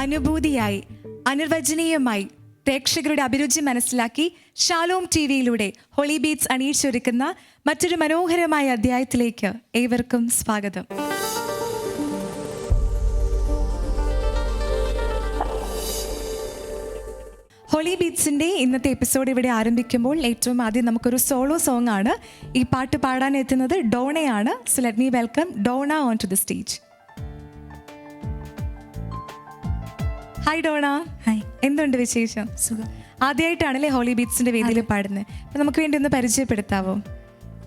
അനുഭൂതിയായി അനിർവചനീയമായി പ്രേക്ഷകരുടെ അഭിരുചി മനസ്സിലാക്കി ഷാലോം ടിവിയിലൂടെ ഹോളി ബീറ്റ്സ് അണിയിച്ചൊരുക്കുന്ന മറ്റൊരു മനോഹരമായ അധ്യായത്തിലേക്ക് ഏവർക്കും സ്വാഗതം. ഹോളി ബീറ്റ്സിൻ്റെ ഇന്നത്തെ എപ്പിസോഡ് ഇവിടെ ആരംഭിക്കുമ്പോൾ ഏറ്റവും ആദ്യം നമുക്കൊരു സോളോ സോങ് ആണ്. ഈ പാട്ട് പാടാൻ എത്തുന്നത് ഡോണയാണ്. So let me welcome Dona on to the stage. Hi Dona. Hi. എന്തുണ്ട് വിശേഷം? സുഖം. ആദ്യമായിട്ടാണല്ലേ ഹോളി ബീറ്റ്സിൻ്റെ വേദിയിൽ പാടുന്നത്. അപ്പം നമുക്ക് വേണ്ടി ഒന്ന് പരിചയപ്പെടുത്താവോ?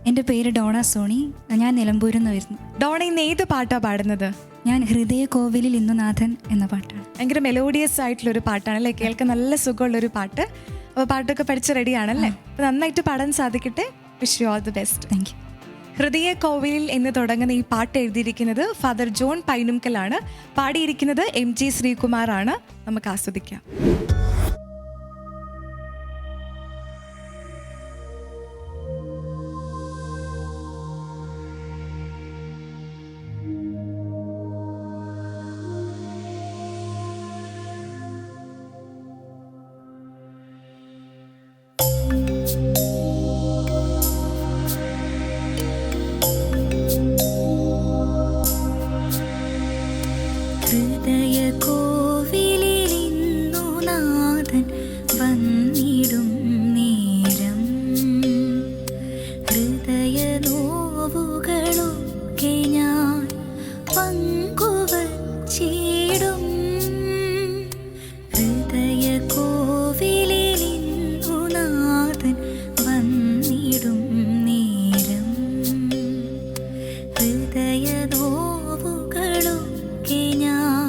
എൻ്റെ പേര് ഡോണ സോണി. ഞാൻ നിലമ്പൂരിൽ നിന്ന് വരുന്നു. ഡോണ ഇന്ന് ഏത് പാട്ടാണ് പാടുന്നത്? ഞാൻ ഹൃദയ കോവിലിൽ ഇന്നു നാഥൻ എന്ന പാട്ടാണ്. ഭയങ്കര മെലോഡിയസ് ആയിട്ടുള്ളൊരു പാട്ടാണല്ലേ, കേൾക്കാൻ നല്ല സുഖമുള്ളൊരു പാട്ട്. അപ്പോൾ പാട്ടൊക്കെ പഠിച്ച് റെഡിയാണല്ലേ? അപ്പോൾ നന്നായിട്ട് പാടാൻ സാധിക്കട്ടെ. Wish you all the best. Thank U. ഹൃദയ കോവിലിൽ എന്ന് തുടങ്ങുന്ന ഈ പാട്ട് എഴുതിയിരിക്കുന്നത് ഫാദർ ജോൺ പൈനുംക്കലാണ്. പാടിയിരിക്കുന്നത് MG ശ്രീകുമാർ ആണ്. നമുക്ക് ആസ്വദിക്കാം. ഹൃദയ കോവിലിൽ ഇന്നു നാഥൻ വന്നിടും നേരം ഹൃദയ നോവുകളൊക്കെ ഞാൻ പങ്കുവച്ചിടും. ഹൃദയ കോവിലിൽ ഇന്നു നാഥൻ വന്നിടും നേരം ഹൃദയ നോവുകളൊക്കെ ഞാൻ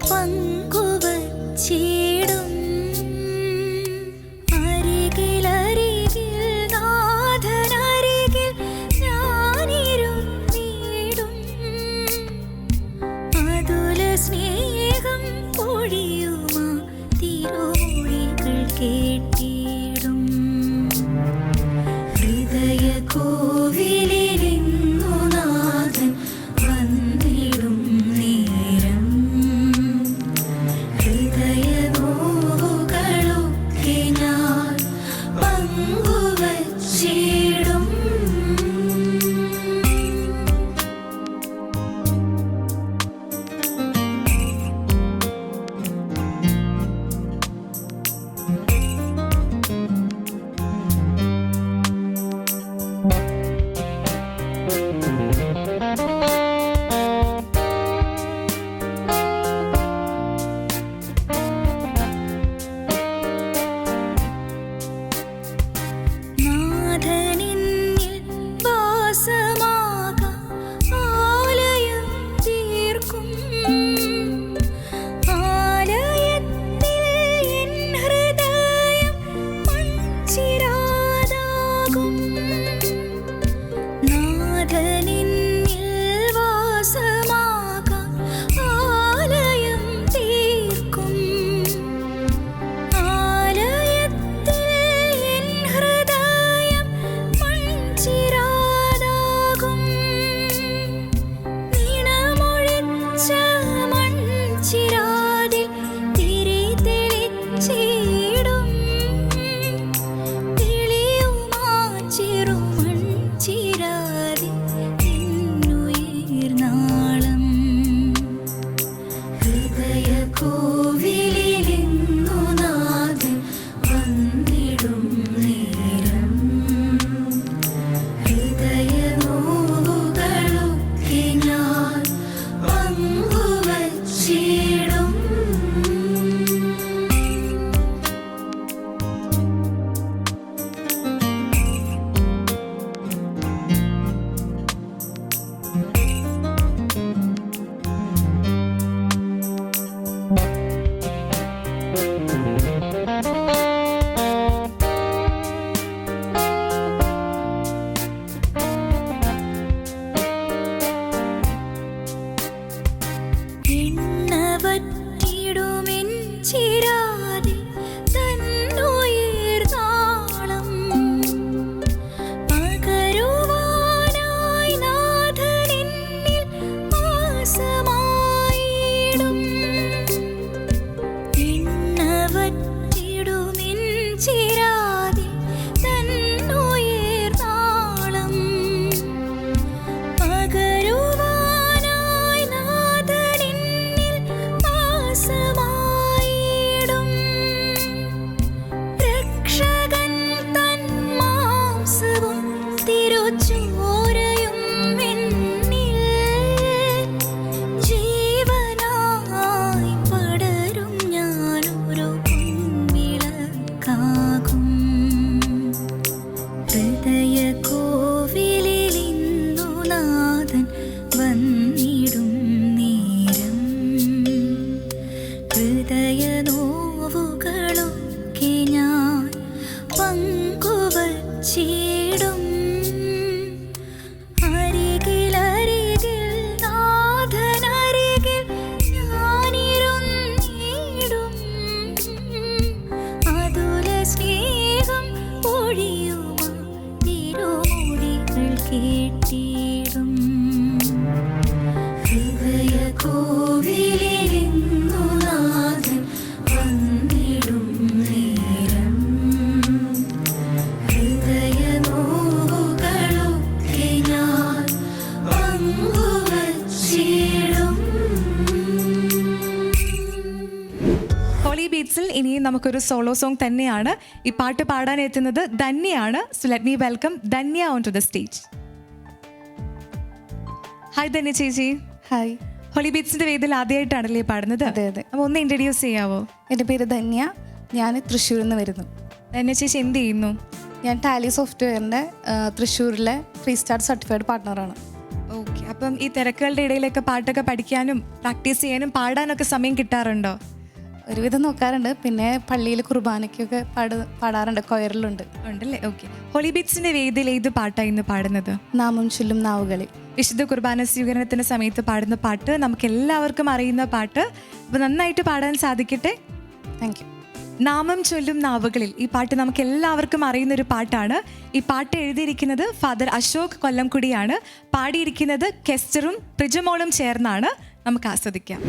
പങ്കുവച്ചിടും. അരികിലരികിൽ നാഥനരികിൽ ഞാനിരുന്നിടും. അതുല സ്നേഹം പൊഴിയുമാ തിരുമൊഴികൾ കേട്ടിടും. ഹൃദയ കോവിലിരുന്നു നാഥൻ വന്നിടും നേരം ഹൃദയ ചിരാതിൽ തന്നുയർന്നാളം പകരുവാനായി നാഥനിന്നിൽ വാസമായിടും രക്ഷകൻ തൻ മാംസവും തിരുച്ചോരയും എന്നിൽ ജീവനായി പടരും ഞാനൊരു പൊൻവിളക്കാകും ഹൃദയ കോവിലിലിന്നു നാഥൻ വന്നിടും നേരം ഹൃദയ നോവുകളൊക്കെ ഞാൻ പങ്കുവച്ചിടും അരികിലരികിൽ നാഥനരികിൽ ഞാനിരുന്നിടും അതുല സ്നേഹം പൊഴിയുവാൻ തിരുമൊഴികൾ കേട്ടിടും ഹൃദയ കോവിലിലിന്നു നാഥൻ വന്നിടും നേരം ഹൃദയ നോവുകളൊക്കെ ഞാൻ പങ്കുവച്ചിടും ഹോളി ബീറ്റ്സിൽ ഇനിയും നമുക്കൊരു സോളോ സോങ് തന്നെയാണ്. ഈ പാട്ട് പാടാൻ എത്തുന്നത് ധന്യയാണ്. So let me welcome Dhanya on to the stage. Hi Dhanya ചേച്ചി. ഹായ്. ഹോളി ബീറ്റ്സിന്റെ വേദിയിൽ ആദ്യമായിട്ടാണല്ലേ പാടുന്നത്? അതെ അതെ. അപ്പോൾ ഒന്ന് ഇൻട്രൊഡ്യൂസ് ചെയ്യാവോ? എൻ്റെ പേര് ധന്യ. ഞാൻ തൃശ്ശൂരിൽ നിന്ന് വരുന്നു. ധന്യ ചേച്ചി എന്ത് ചെയ്യുന്നു? ഞാൻ ടാലി സോഫ്റ്റ്വെയറിൻ്റെ തൃശ്ശൂരിലെ 3 സ്റ്റാർ സർട്ടിഫൈഡ് പാർട്ട്ണറാണ്. ഓക്കെ. അപ്പം ഈ തിരക്കുകളുടെ ഇടയിലൊക്കെ പാട്ടൊക്കെ പഠിക്കാനും പ്രാക്ടീസ് ചെയ്യാനും പാടാനൊക്കെ സമയം കിട്ടാറുണ്ടോ? ഒരുവിധം നോക്കാറുണ്ട്. പിന്നെ പള്ളിയിൽ കുർബാനയ്ക്കൊക്കെ പാടാറുണ്ട്. കൊയറിലുണ്ട്. ഉണ്ടല്ലേ. ഓക്കെ. ഹോളി ബീറ്റ്സിന്റെ വേദിയിൽ ഏത് പാട്ടാണ് ഇന്ന് പാടുന്നത്? നാമം ചൊല്ലും നാവുകളിൽ. വിശുദ്ധ കുർബാന സ്വീകരണത്തിന്റെ സമയത്ത് പാടുന്ന പാട്ട്, നമുക്ക് എല്ലാവർക്കും അറിയുന്ന പാട്ട്. അപ്പോൾ നന്നായിട്ട് പാടാൻ സാധിക്കട്ടെ. Thank you. നാമം ചൊല്ലും നാവുകളിൽ ഈ പാട്ട് നമുക്ക് എല്ലാവർക്കും അറിയുന്ന ഒരു പാട്ടാണ്. ഈ പാട്ട് എഴുതിയിരിക്കുന്നത് ഫാദർ അശോക് കൊല്ലംകുടിയാണ്. പാടിയിരിക്കുന്നത് കെസ്റ്ററും പ്രിജമോളും ചേർന്നാണ്. നമുക്ക് ആസ്വദിക്കാം.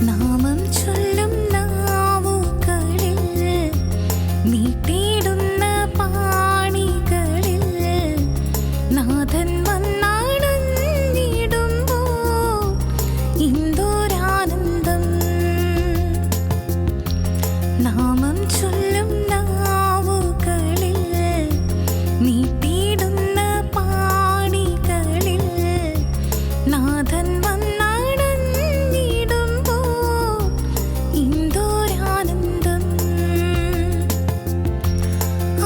നാമം ചൊല്ലും നാവുകളിൽ നീട്ടിയിടുന്ന പാണികളിൽ നാഥൻ വന്നണഞ്ഞിടുമ്പോൾ ഇന്ദോരാനന്ദം നാമം ചൊല്ലും നാവുകളിൽ നീട്ടിയിടുന്ന പാണികളിൽ നാഥൻ ഇന്ദോരാനന്ദം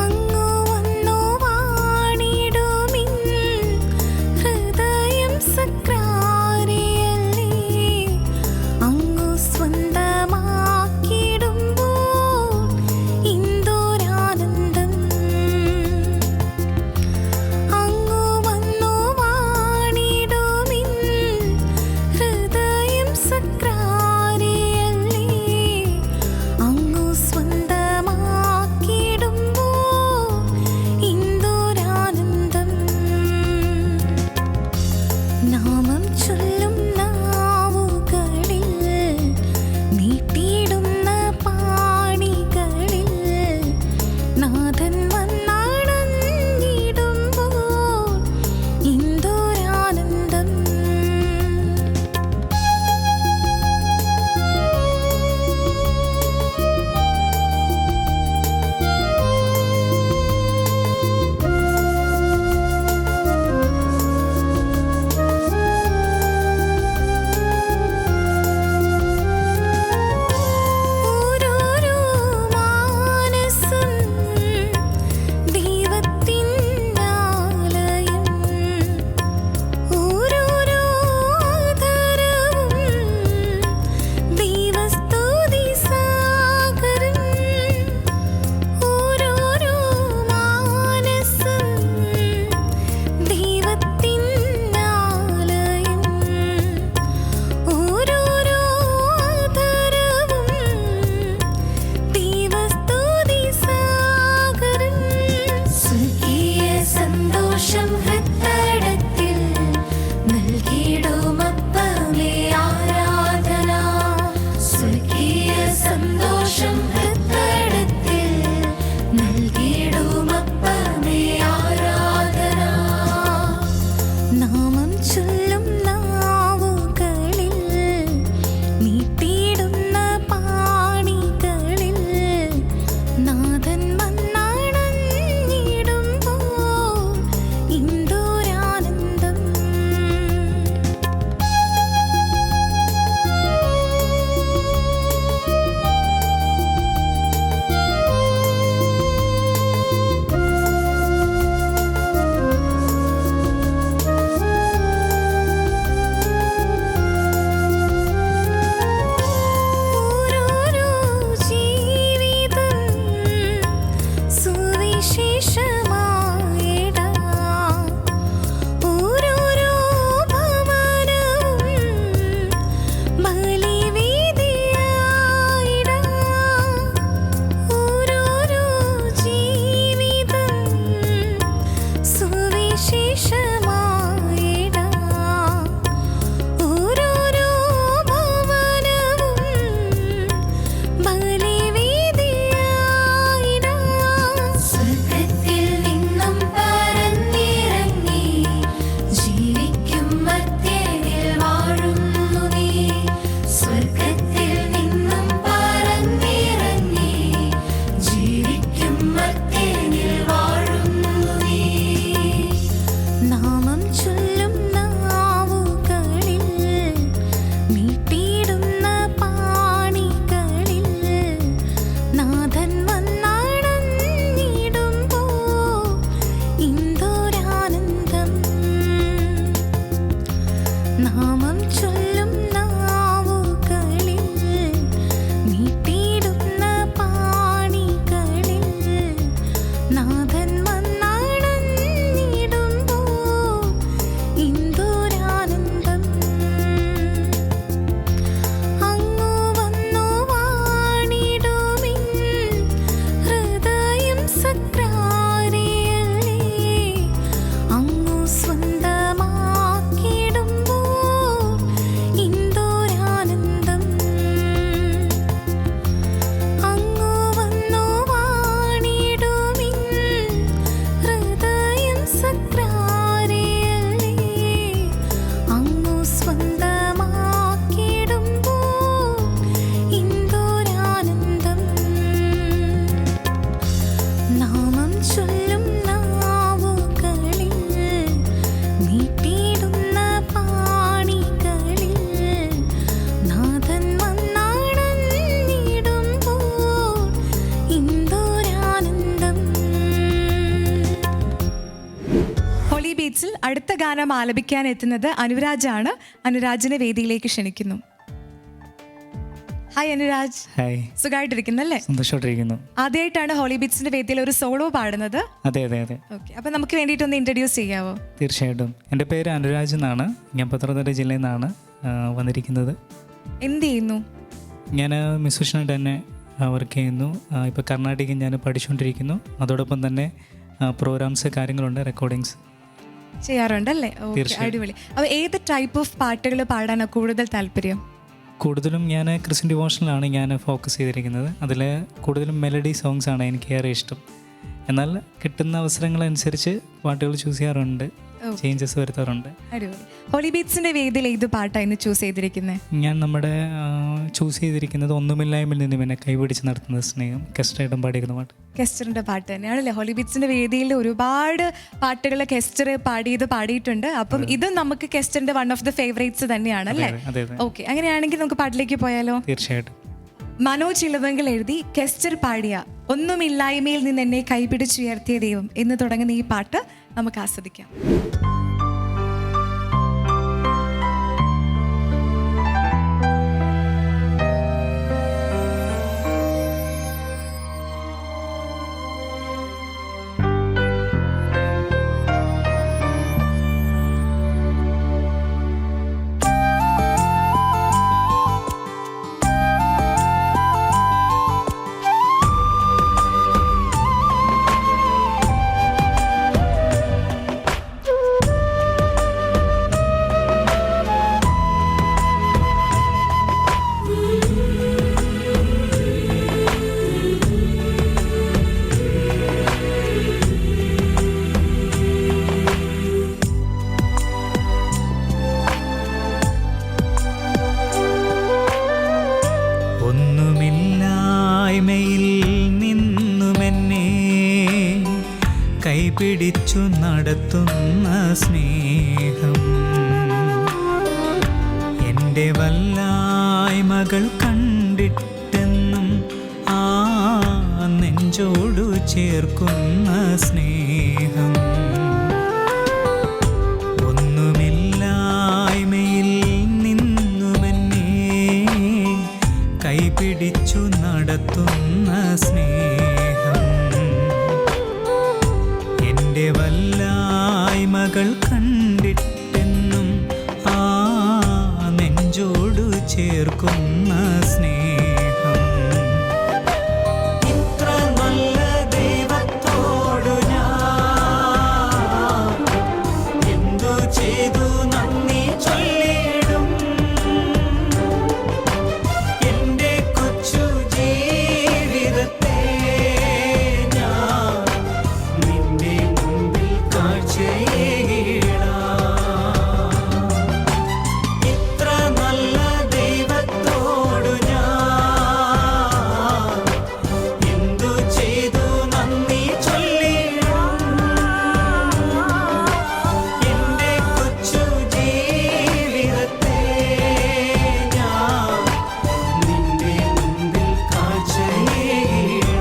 അങ്ങു വന്നു വാണിടുമിൻ ഹൃദയം സക്രാരിയല്ലേ അങ്ങു സ്വന്തമാക്കിടുമ്പോൾ ഇന്ദോരാനന്ദം അങ്ങു വന്നു വാണിടുമിൻ ഹൃദയം സക്രാരിയല്ലേ അങ്ങു സ്വന്തമാക്കിടുമ്പോൾ ഇന്ദോരാനന്ദം നാമം ചൊല്ലും നാവുകളിൽ നീട്ടിയിടുന്ന പാണികളിൽ നാഥൻ വന്നണഞ്ഞിടുമ്പോൾ ഇന്ദോരാനന്ദം ഓരോരോ മാനസം നാമം ചൊല്ലും നാവുകളിൽ നീട്ടിയിടുന്ന പാണികളിൽ നാഥൻ വന്നാടന്നിടുമ്പോൾ ഇന്ദോരാനന്ദം. ഹോളി ബീറ്റ്സിൽ അടുത്ത ഗാനം ആലപിക്കാൻ എത്തുന്നത് അനുരാജാണ്. അനുരാജിനെ വേദിയിലേക്ക് ക്ഷണിക്കുന്നു. ഹായ് അനുരാജ്. ഹായ്. സുഖമായിട്ടിരിക്കുന്നല്ലേ? സന്തോഷമായിട്ടിരിക്കുന്നു. ആദ്യമായിട്ടാണ് ഹോളി ബീറ്റ്സിന്റെ വേദിയിൽ ഒരു സോളോ പാടുന്നത്. അതെ അതെ അതെ. ഓക്കെ, അപ്പൊ നമുക്ക് വേണ്ടിയിട്ടൊന്ന് ഇൻട്രൊഡ്യൂസ് ചെയ്യാവോ? തീർച്ചയായിട്ടും. എൻ്റെ പേര് അനുരാജ് എന്നാണ്. ഞാൻ പത്തനംതിട്ട ജില്ലയിൽ നിന്നാണ് വന്നിരിക്കുന്നത്. എന്ത് ചെയ്യുന്നു? ഞാൻ മ്യൂസിഷ്യനായിട്ട് തന്നെ വർക്ക് ചെയ്യുന്നു. ഇപ്പോൾ കർണാടക ഞാൻ പഠിച്ചുകൊണ്ടിരിക്കുന്നു. അതോടൊപ്പം തന്നെ പ്രോഗ്രാംസ് കാര്യങ്ങളുണ്ട്, റെക്കോർഡിങ്സ് ചെയ്യാറുണ്ടല്ലേ? ഓക്കെ, അടിപൊളി. അപ്പോൾ ഏത് ടൈപ്പ് ഓഫ് പാട്ടുകൾ പാടാനാണ് കൂടുതൽ താല്പര്യം? കൂടുതലും ഞാൻ ക്രിസ്ത്യൻ ഡിവോഷനിലാണ് ഞാൻ ഫോക്കസ് ചെയ്തിരിക്കുന്നത്. അതിൽ കൂടുതലും മെലഡി സോങ്സ് ആണ് എനിക്ക് ഏറെ ഇഷ്ടം. എന്നാൽ കിട്ടുന്ന അവസരങ്ങളനുസരിച്ച് പാട്ടുകൾ ചൂസ് ചെയ്യാറുണ്ട്, ചേഞ്ചസ് വരുത്താറുണ്ട്. അടിപൊളി. ഹോളി ബീറ്റ്സിന്റെ വേദിയിൽ ഏത് പാട്ടാണ് ഇന്ന് ചൂസ് ചെയ്തിരിക്കുന്നത്? ഞാൻ നമ്മുടെ ചൂസ് ചെയ്തിരിക്കുന്നത് ഒന്നുമില്ലായ്മയിൽ നിന്നും എന്നെ കൈപിടിച്ച് നടത്തുന്ന സ്നേഹം, കെസ്റ്ററായിട്ടും പാടിയിരിക്കുന്ന പാട്ട്. കെസ്റ്ററിന്റെ പാട്ട് തന്നെയാണല്ലേ? ഹോളി ബീറ്റ്സിന്റെ വേദിയിൽ ഒരുപാട് പാട്ടുകൾ കെസ്റ്റർ പാടിയിട്ടുണ്ട്. അപ്പം ഇതും നമുക്ക് കെസ്റ്ററിന്റെ വൺ ഓഫ് ദ ഫേവറേറ്റ്സ് തന്നെയാണല്ലേ? ഓക്കെ, അങ്ങനെയാണെങ്കിൽ നമുക്ക് പാട്ടിലേക്ക് പോയാലോ? തീർച്ചയായിട്ടും. മനോജ് ഇളവങ്കൽ എഴുതി കെസ്റ്റർ പാടിയ ഒന്നുമില്ലായ്മയിൽ നിന്ന് എന്നെ കൈപിടിച്ചുയർത്തിയ ദൈവം എന്ന് തുടങ്ങുന്ന ഈ പാട്ട് നമുക്ക് ആസ്വദിക്കാം. കൈപിടിച്ചു നടത്തുന്ന സ്നേഹം, എൻ്റെ വല്ലായ്മകൾ കണ്ടിട്ടെന്നും ആ നെഞ്ചോടു ചേർക്കുന്ന സ്നേഹം, ഒന്നുമില്ലായ്മയിൽ നിന്നുമെന്നെ കൈപിടിച്ചു നടത്തുന്ന സ്നേഹം, എൻ്റെ വല്ലായ്മകൾ കണ്ടിട്ടെന്നും ആ നെഞ്ചോടു ചേർക്കുന്ന സ്നേഹം. ഇത്ര നല്ല ദൈവത്തോടു ഞാൻ എന്തു ചെയ്തു നന്ദി ചൊല്ലിടും. എൻ്റെ കൊച്ചു ജീവിതത്തെ ഞാൻ നിന്റെ മുമ്പിൽ കാഴ്ചയേകിടാം. ഇത്ര നല്ല ദൈവത്തോടു ഞാൻ എന്തു ചെയ്തു നന്ദി ചൊല്ലിടാം. എൻ്റെ കൊച്ചു ജീവിതത്തെ ഞാൻ നിന്റെ മുമ്പിൽ കാഴ്ചയേകിടാം.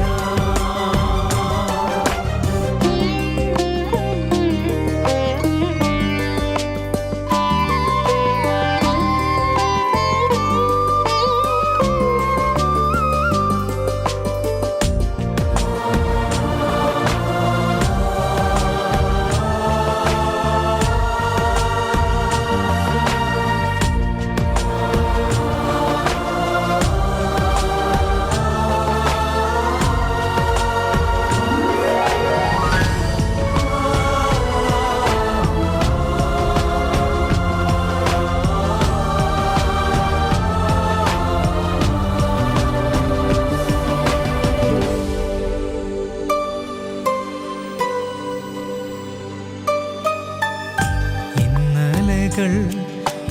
ഇന്നലകൾ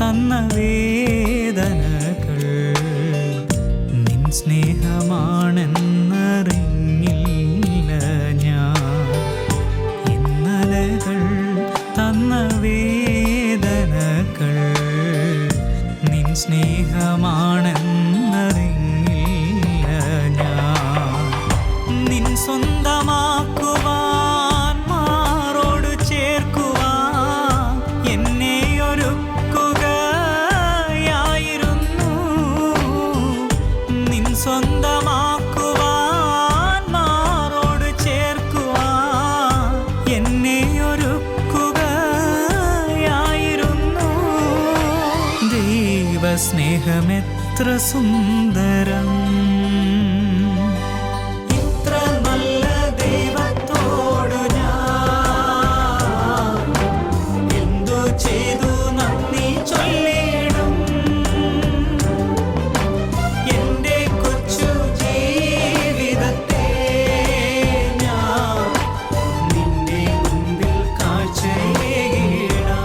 തന്ന വേദനകൾ നിൻ സ്നേഹമാണെന്നറിഞ്ഞില്ല ഞാൻ. സ്നേഹമെത്ര സുന്ദരം, ഇത്ര നല്ല ദൈവത്തോടു ഞാൻ എന്തു ചെയ്തു നന്ദി ചൊല്ലിടും. എൻ്റെ കൊച്ചു ജീവിതത്തെ ഞാൻ നിന്റെ മുൻപിൽ കാഴ്ചയേകിടാം.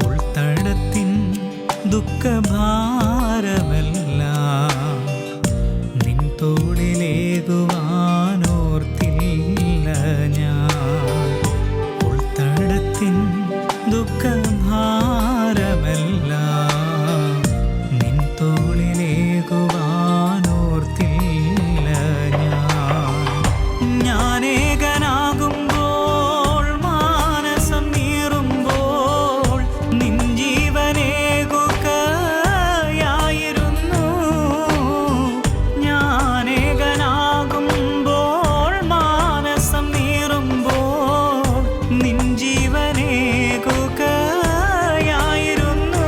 ഉൾത്തടത്തിൻ ദുഃഖഭാരമെല്ലാം നിൻ തോളിലേകുവാനോർത്തില്ല ഞാൻ. ഉൾത്തടത്തിൻ ദുഃഖഭാരമെല്ലാം നിൻ തോളിലേകുവാനോർത്തില്ല ഞാൻ. ഞാനേകനാകുമ്പോൾ മാനസം നീറുമ്പോൾ നിൻ ജീവനേകുകയായിരുന്നു. ഞാനേകനാകുമ്പോൾ മാനസം നീറുമ്പോൾ നിൻ ജീവനേകുകയായിരുന്നു.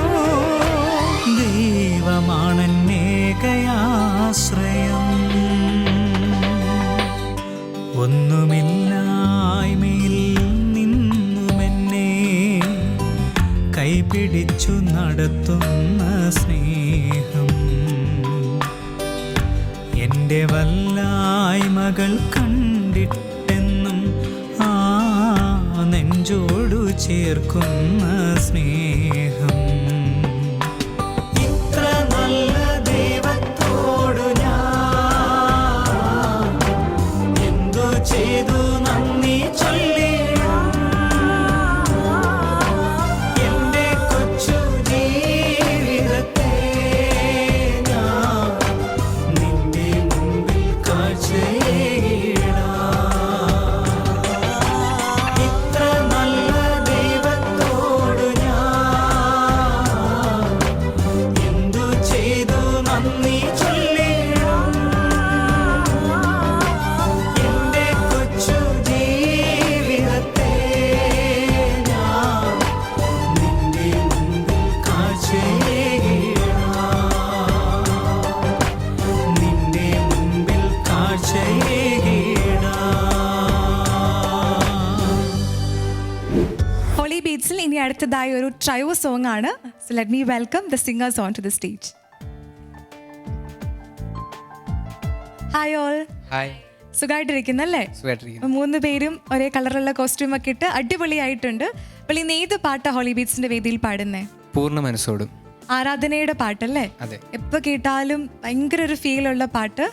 ദൈവമാണെന്നേകയാശ്രയം, ഒന്നുമില്ലായ്മയിൽ നിന്നുമെന്നെ കൈപിടിച്ചു നടത്തുന്ന സ്നേഹം. എൻ്റെ വല്ലായ്മകൾ കണ്ടിട്ടെന്നും ആ നെഞ്ചോടു ചേർക്കുന്ന സ്നേഹം. ഇത്ര നല്ല ദൈവത്തോടു ഞാൻ എന്തു ചെയ്തു നന്ദി ചൊല്ലിടാം. എൻ്റെ കൊച്ചു ജീവിതത്തെ ഞാൻ നിന്റെ മുൻപിൽ കാഴ്ചയേകിടാം. ഇത്ര നല്ല ദൈവത്തോടു ഞാൻ എന്തു ചെയ്തു നന്ദി ചൊല്ലിടാം. എൻ്റെ കൊച്ചു ജീവിതത്തെ ഞാൻ നിന്റെ മുൻപിൽ കാഴ്ചയേകിടാം. നിന്റെ മുൻപിൽ കാഴ്ചയേകിടാം. ഹോളി ബീറ്റ്സിൽ ഇനി അടുത്തതായി ഒരു ട്രയോ സോങ് ആണ്. So let me welcome the singers on to the stage. Hi all, hi, സുഖമായിട്ടിരിക്കുന്നല്ലേ? സുഖമായിട്ടിരിക്കുന്നു. 3 പേരും ഒരേ കളറുള്ള കോസ്റ്റ്യൂം ഒക്കെ ഇട്ട് അടിപൊളിയായിട്ടുണ്ട്. അപ്പോൾ ഇന്ന് ഏത് പാട്ടാ ഹോളി ബീറ്റ്സിന്റെ വേദിയിൽ പാടുന്നേ? പൂർണ്ണ മനസ്സോടും. ആരാധനയുടെ പാട്ടല്ലേ? അതെ. എപ്പോൾ കേട്ടാലും ഭയങ്കര ഒരു ഫീലുള്ള പാട്ട്.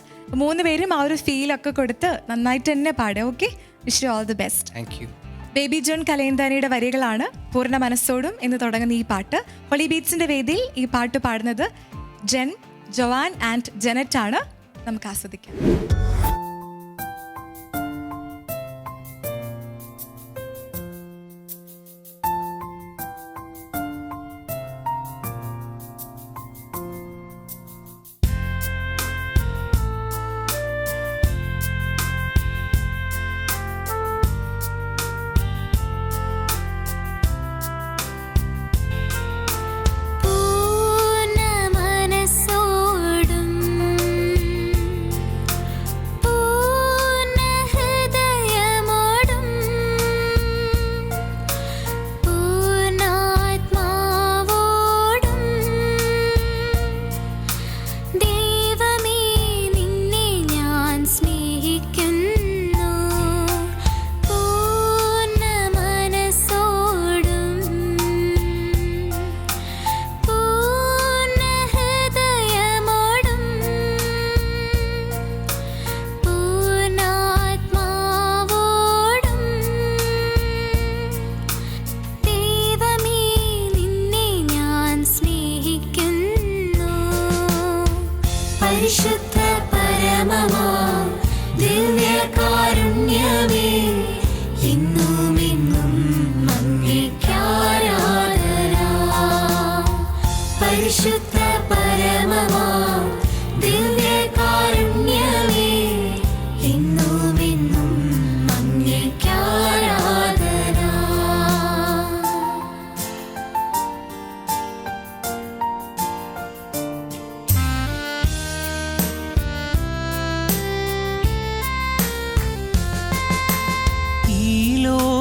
3 പേരും ആ ഒരു ഫീലൊക്കെ കൊടുത്ത് നന്നായിട്ട് തന്നെ പാടുക. Okay, wish you all the best. Thank you. Baby John കലേന്താനിയുടെ വരികളാണ് പൂർണ്ണ മനസ്സോടും എന്ന് തുടങ്ങുന്ന ഈ പാട്ട്. ഹോളി ബീറ്റ്സിന്റെ വേദിയിൽ ഈ പാട്ട് പാടുന്നത് ജെൻ, ജോവാൻ ആൻഡ് ജെനറ്റ് ആണ്. നമുക്ക് ആസ്വദിക്കാം. പൂർണ്ണ മനസ്സോടും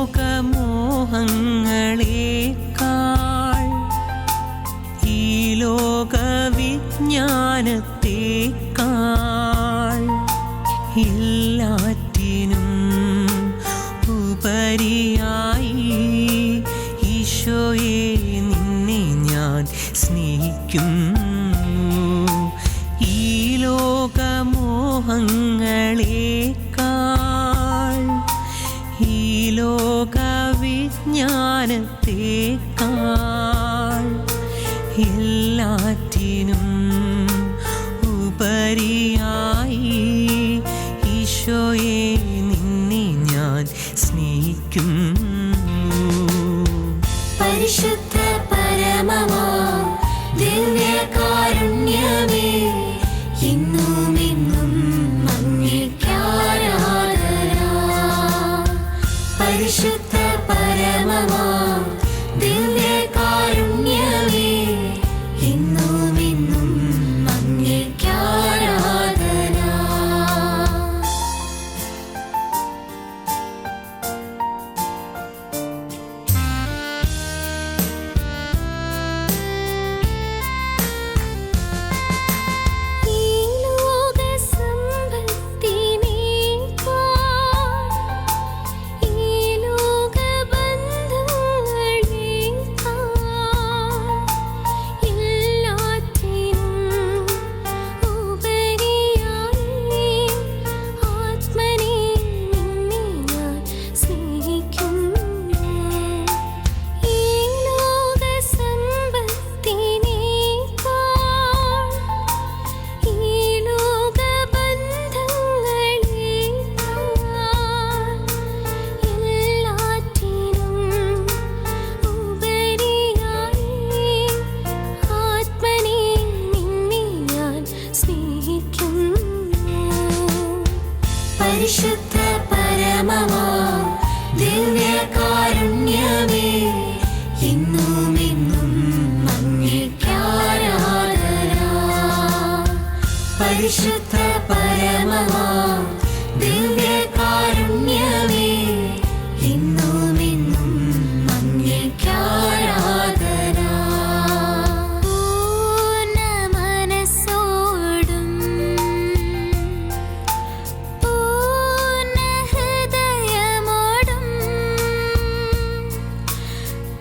ലോകമോഹങ്ങളേക്കാൾ ഈ ലോകവിജ്ഞാനത്തേക്കാൾ എല്ലാറ്റിനും ഉപരിയായി ഈശോയെ നിന്നെ ഞാൻ സ്നേഹിക്കുന്നു. ഈ ലോകമോഹങ്ങളേക്കാൾ ഈ ലോകവിജ്ഞാനത്തേക്കാൾ എല്ലാറ്റിനും ഉപരിയായി ഈശോയെ നിന്നെ ഞാൻ സ്നേഹിക്കുന്നു. പരിശുദ്ധ പരമമാ ദിവ്യകാരുണ്യമേ, ഇന്നും എന്നും അങ്ങേക്കാരാധന. പരിശുദ്ധ പരമമാ ദിവ്യകാരുണ്യമേ, ഇന്നും എന്നും അങ്ങേക്കാരാധന. പരിശുദ്ധ പരമമാ ദിവ്യകാരുണ്യമേ, ഇന്നും എന്നും അങ്ങേക്കാരാധന. പരിശുദ്ധ പരമമാ ദിവ്യകാരുണ്യമേ, ഇന്നും എന്നും അങ്ങേക്കാരാധന. പൂർണ്ണ മനസ്സോടും ഹൃദയമോടും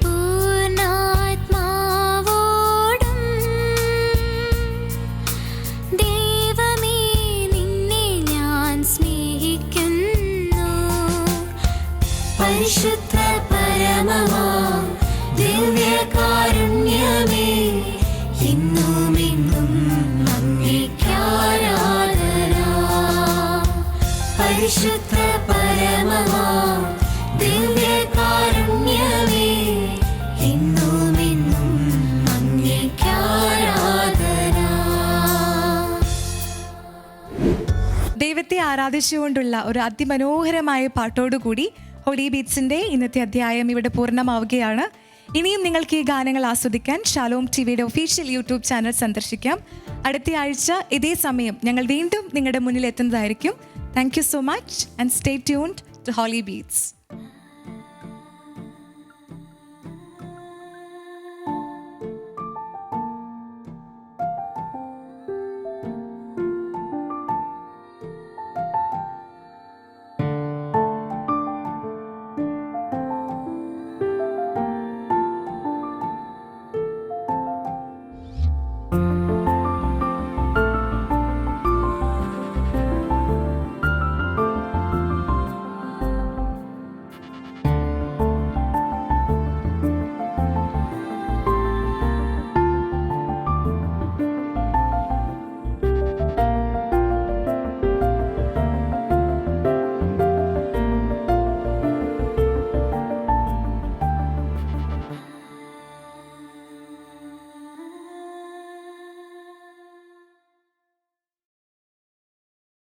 പൂർണ്ണാത്മാവോടും ദൈവമേ നിന്നെ ഞാൻ സ്നേഹിക്കുന്നു. പരിശുദ്ധ പരമമാ ദിവ്യകാരുണ്യമേ, ഇന്നും എന്നും അങ്ങേക്കാരാധന. പരിശുദ്ധ പരമമാ ദിവ്യകാരുണ്യമേ, ഇന്നും എന്നും അങ്ങേക്കാരാധന. ദൈവത്തെ ആരാധിച്ചുകൊണ്ടുള്ള ഒരു അതിമനോഹരമായ പാട്ടോടുകൂടി ഹോളി ബീറ്റ്സിന്റെ ഇന്നത്തെ അധ്യായം ഇവിടെ പൂർണ്ണമാവുകയാണ്. ഇനിയും നിങ്ങൾക്ക് ഈ ഗാനങ്ങൾ ആസ്വദിക്കാൻ ഷാലോം ടിവിയുടെ ഒഫീഷ്യൽ യൂട്യൂബ് ചാനൽ സന്ദർശിക്കാം. അടുത്ത ആഴ്ച ഇതേ സമയം ഞങ്ങൾ വീണ്ടും നിങ്ങളുടെ മുന്നിൽ എത്തുന്നതായിരിക്കും. Thank you so much and stay tuned to Holy Beats.